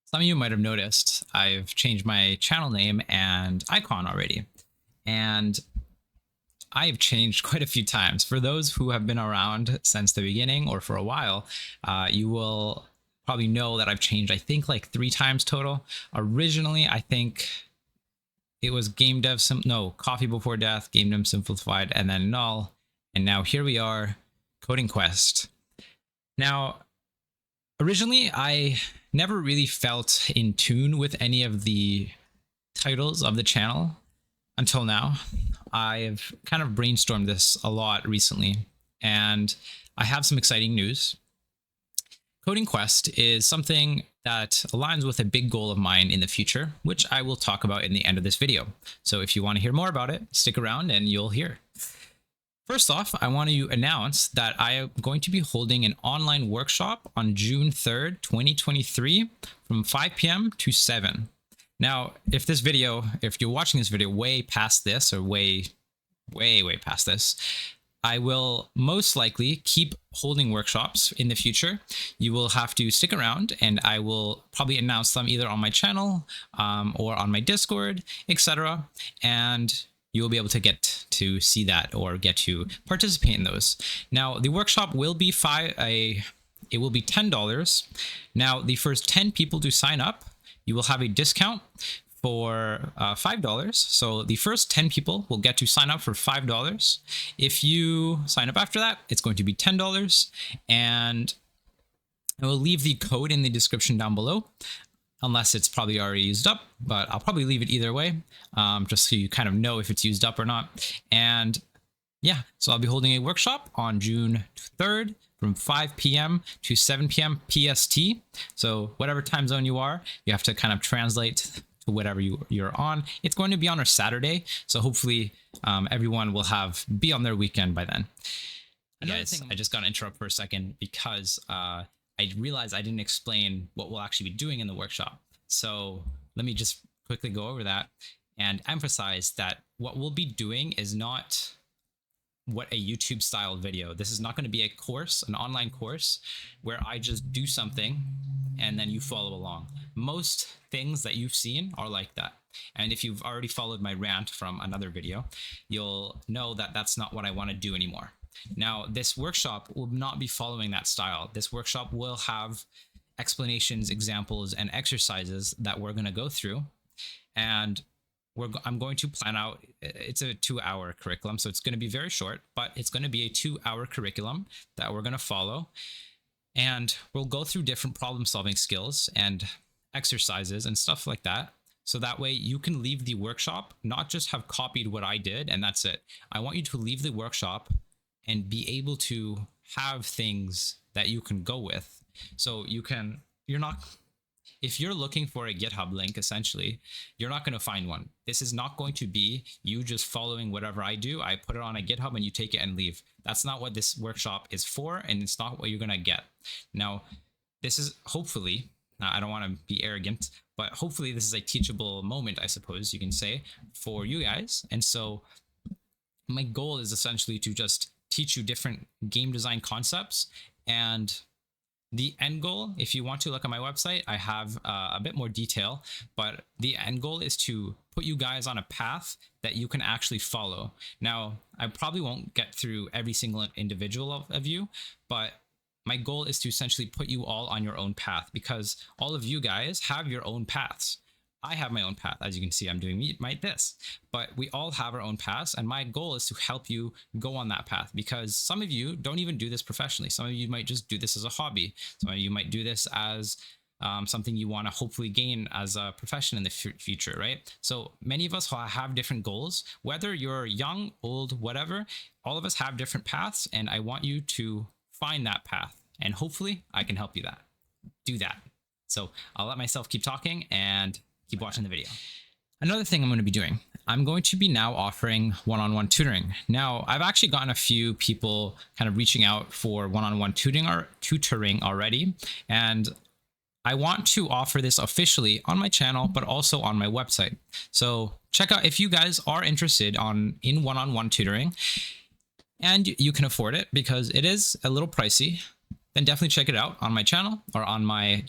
Some of you might have noticed I've changed my channel name and icon already. And I've changed quite a few times. For those who have been around since the beginning or for a while, you will probably know that I've changed, I think, like 3 times total. Originally, I think it was Game Dev, Coffee Before Death, Game Dev Simplified, and then Null. And now here we are, Coding Quest. Now, originally, I never really felt in tune with any of the titles of the channel until now. I've kind of brainstormed this a lot recently, and I have some exciting news. Coding Quest is something that aligns with a big goal of mine in the future, which I will talk about in the end of this video. So if you want to hear more about it, stick around and you'll hear. First off, I want to announce that I am going to be holding an online workshop on June 3rd, 2023 from 5 p.m. to 7. Now, if you're watching this video way past this or way past this, I will most likely keep holding workshops in the future. You will have to stick around and I will probably announce them either on my channel or on my Discord, etc. And you'll be able to get to see that or get to participate in those. Now, the workshop will be it will be $10. Now, the first 10 people to sign up, you will have a discount for $5. So the first 10 people will get to sign up for $5. If you sign up after that, it's going to be $10. And I will leave the code in the description down below, unless it's probably already used up, but I'll probably leave it either way, just so you kind of know if it's used up or not. And yeah, so I'll be holding a workshop on June 3rd from 5 p.m. to 7 p.m. PST. So whatever time zone you are, you have to kind of translate to whatever you're on. It's going to be on a Saturday, so hopefully everyone will be on their weekend by then. Guys, I just got to interrupt for a second because I realized I didn't explain what we'll actually be doing in the workshop. So let me just quickly go over that and emphasize that what we'll be doing is not what a YouTube style video. This is not going to be a course, an online course where I just do something and then you follow along. Most things that you've seen are like that. And if you've already followed my rant from another video, you'll know that that's not what I want to do anymore. Now, this workshop will not be following that style. This workshop will have explanations, examples, and exercises that we're going to go through. And I'm going to plan out, it's a 2-hour curriculum, so it's going to be very short, but it's going to be a 2-hour curriculum that we're going to follow. And we'll go through different problem-solving skills and exercises and stuff like that. So that way you can leave the workshop, not just have copied what I did and that's it. I want you to leave the workshop and be able to have things that you can go with. So if you're looking for a GitHub link, essentially, you're not going to find one. This is not going to be you just following whatever I do. I put it on a GitHub and you take it and leave. That's not what this workshop is for, and it's not what you're going to get. Now, this is hopefully, I don't want to be arrogant, but hopefully this is a teachable moment, I suppose you can say, for you guys. And so my goal is essentially to just teach you different game design concepts. And the end goal, if you want to look at my website, I have a bit more detail, but the end goal is to put you guys on a path that you can actually follow. Now, I probably won't get through every single individual of you, but my goal is to essentially put you all on your own path, because all of you guys have your own paths. I have my own path. As you can see, I'm doing this, but we all have our own paths. And my goal is to help you go on that path, because some of you don't even do this professionally. Some of you might just do this as a hobby. Some of you might do this as something you want to hopefully gain as a profession in the future, right? So many of us have different goals, whether you're young, old, whatever, all of us have different paths. And I want you to find that path, and hopefully I can help you do that. So I'll let myself keep talking and keep watching the video. Another thing I'm going to be doing, I'm going to be now offering one-on-one tutoring. Now, I've actually gotten a few people kind of reaching out for one-on-one tutoring already, and I want to offer this officially on my channel, but also on my website. So check out if you guys are interested in one-on-one tutoring and you can afford it, because it is a little pricey, then definitely check it out on my channel or on my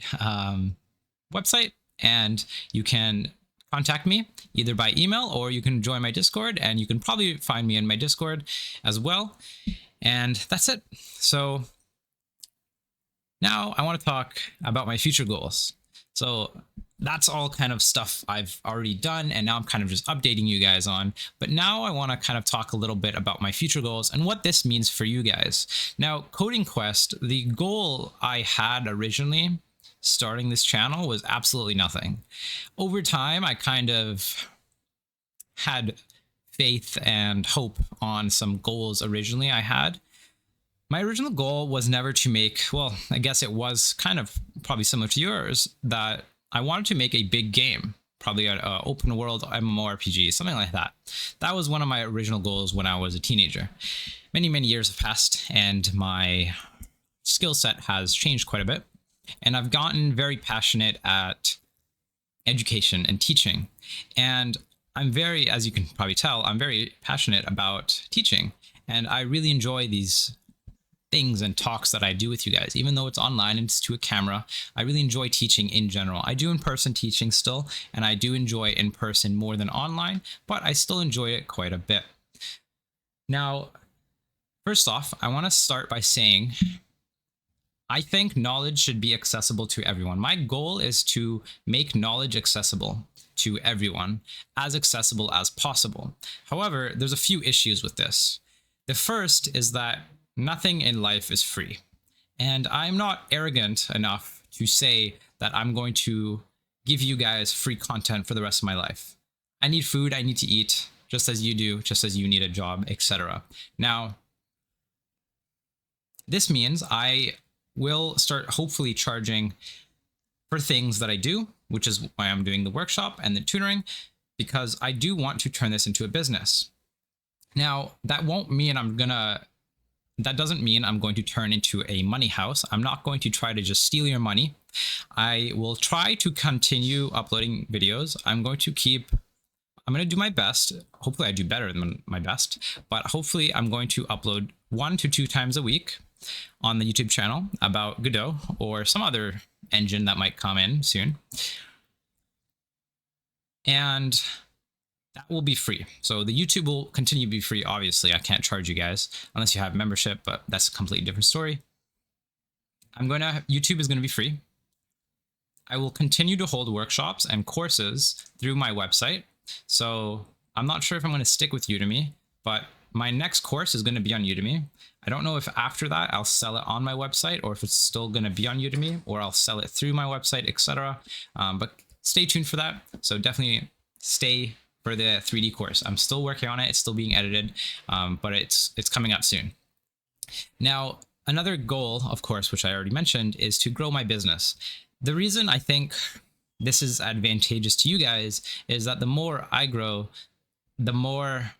website, and you can contact me either by email, or you can join my Discord, and you can probably find me in my Discord as well. And that's it. So now I want to talk about my future goals. So that's all kind of stuff I've already done, and now I'm kind of just updating you guys on. But now I want to kind of talk a little bit about my future goals and what this means for you guys. Now, Coding Quest, the goal I had originally starting this channel was absolutely nothing. Over time, I kind of had faith and hope on some goals originally I had. My original goal was never to make, well, I guess it was kind of probably similar to yours, that I wanted to make a big game, probably an open world MMORPG, something like that. That was one of my original goals when I was a teenager. Many, many years have passed, and my skill set has changed quite a bit. And I've gotten very passionate at education and teaching. And I'm very, as you can probably tell, I'm very passionate about teaching. And I really enjoy these things and talks that I do with you guys, even though it's online and it's to a camera. I really enjoy teaching in general. I do in-person teaching still, and I do enjoy in-person more than online, but I still enjoy it quite a bit. Now, first off, I want to start by saying I think knowledge should be accessible to everyone. My goal is to make knowledge accessible to everyone, as accessible as possible. However, there's a few issues with this. The first is that nothing in life is free. And I'm not arrogant enough to say that I'm going to give you guys free content for the rest of my life. I need food, I need to eat, just as you do, just as you need a job, etc. Now, this means I will start hopefully charging for things that I do, which is why I'm doing the workshop and the tutoring, because I do want to turn this into a business. Now, that doesn't mean I'm going to turn into a money house. I'm not going to try to just steal your money. I will try to continue uploading videos. I'm going to do my best. Hopefully I do better than my best, but hopefully I'm going to upload 1 to 2 times a week on the YouTube channel about Godot or some other engine that might come in soon. And that will be free. So the YouTube will continue to be free. Obviously, I can't charge you guys unless you have membership, but that's a completely different story. YouTube is going to be free. I will continue to hold workshops and courses through my website. So I'm not sure if I'm going to stick with Udemy, but my next course is going to be on Udemy. I don't know if after that I'll sell it on my website, or if it's still going to be on Udemy, or I'll sell it through my website, etc. But stay tuned for that. So definitely stay for the 3D course. I'm still working on it. It's still being edited, but it's coming up soon. Now, another goal, of course, which I already mentioned, is to grow my business. The reason I think this is advantageous to you guys is that the more I grow, the more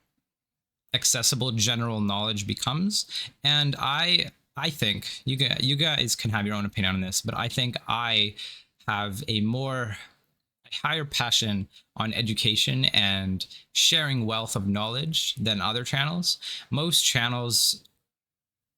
accessible general knowledge becomes. And I think you guys can have your own opinion on this, but I think I have a higher passion on education and sharing wealth of knowledge than other channels. Most channels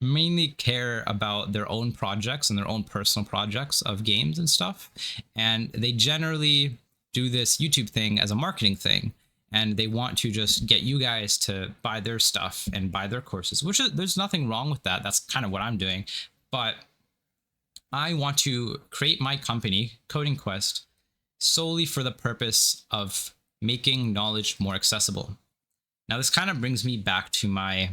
mainly care about their own projects and their own personal projects of games and stuff, and they generally do this YouTube thing as a marketing thing, and they want to just get you guys to buy their stuff and buy their courses, which there's nothing wrong with that. That's kind of what I'm doing. But I want to create my company, Coding Quest, solely for the purpose of making knowledge more accessible. Now, this kind of brings me back to my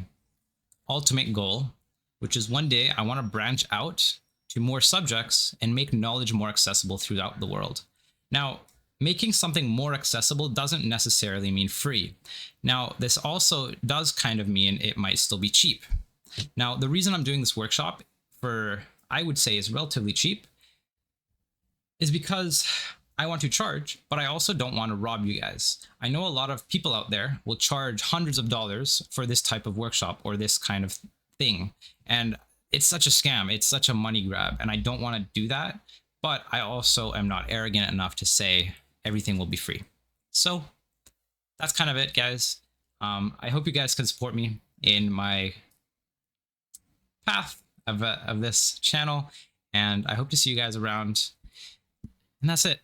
ultimate goal, which is one day I want to branch out to more subjects and make knowledge more accessible throughout the world. Now, making something more accessible doesn't necessarily mean free. Now, this also does kind of mean it might still be cheap. Now, the reason I'm doing this workshop I would say is relatively cheap, is because I want to charge, but I also don't want to rob you guys. I know a lot of people out there will charge hundreds of dollars for this type of workshop or this kind of thing. And it's such a scam. It's such a money grab. And I don't want to do that. But I also am not arrogant enough to say everything will be free. So that's kind of it, guys. I hope you guys can support me in my path of this channel. And I hope to see you guys around. And that's it.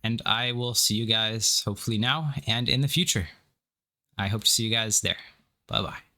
And I will see you guys hopefully now and in the future. I hope to see you guys there. Bye bye.